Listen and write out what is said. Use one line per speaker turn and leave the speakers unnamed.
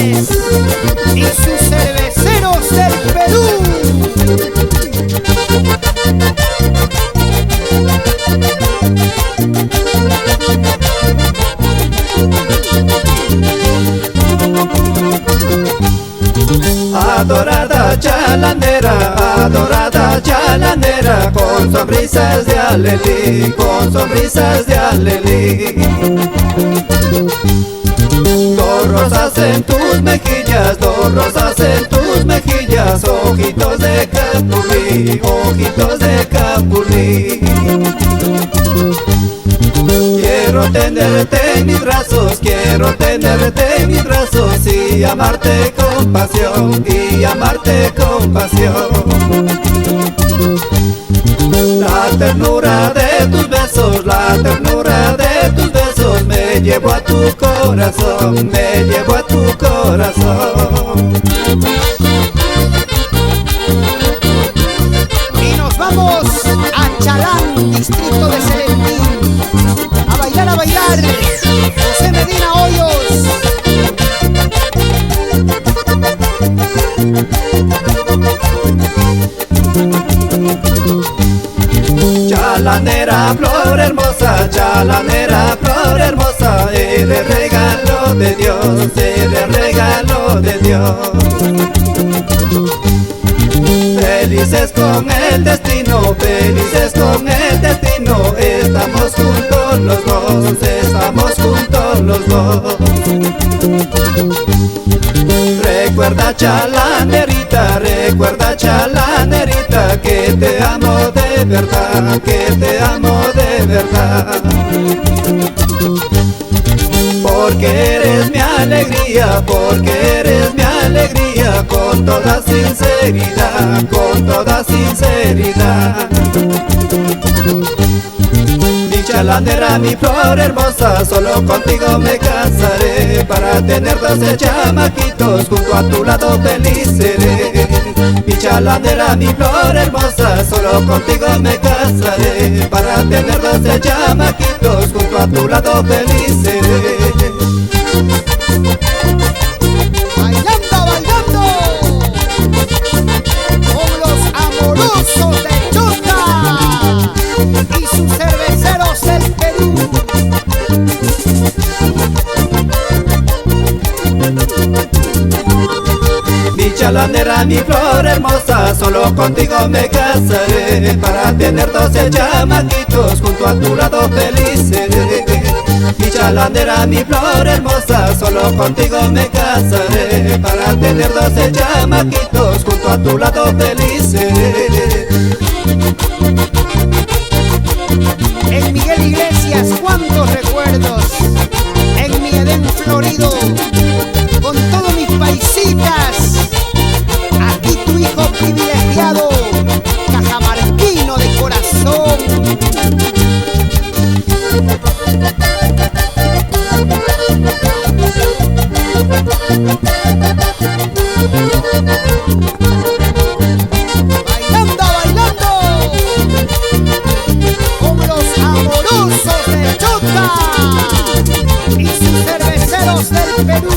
Alegres y sus cerveceros del Perú.
Adorada chalanera, con sonrisas de alelí, con sonrisas de alelí. Dos rosas en tus mejillas, dos rosas en tus mejillas, ojitos de capulí, ojitos de capulí. Quiero tenerte en mis brazos, quiero tenerte en mis brazos y amarte con pasión, y amarte con pasión. La ternura de tus besos, la ternura de tus besos me llevo a tu corazón, me llevo a tu corazón.
Y nos vamos a Chalán, distrito de Celentín. A bailar, a bailar, José Medina Hoyos.
Chalanera, flor hermosa, chalanera, flor hermosa, eres regalo de Dios, eres regalo de Dios. Felices con el destino, felices con el destino, estamos juntos los dos, estamos juntos los dos. Recuerda chalanerita, que te amo de verdad, que te amo de verdad. Porque eres mi alegría, porque eres mi alegría, con toda sinceridad, con toda sinceridad. Mi chalanera, mi flor hermosa, solo contigo me casaré, para tener 12 chamaquitos, junto a tu lado feliz seré. Mi chalanera, mi flor hermosa, solo contigo me casaré, para tener 12 chamaquitos, junto a tu lado feliz seré.
Bailando, bailando, con los amorosos de Chota y sus cerveceros del Perú.
Mi chalanera, mi flor hermosa, solo contigo me casaré, para tener 12 chamaquitos, junto a tu lado feliz seré. Mi chalanera, mi flor hermosa, solo contigo me casaré, para tener 12 chamaquitos, junto a tu lado feliz seré.
En Miguel Iglesias, cuántos recuerdos, en mi Edén florido, con todos mis paisitas, aquí tu hijo privilegiado, cajamarquino de corazón. Bailando, bailando, con los amorosos de Chota y sus cerveceros del Perú.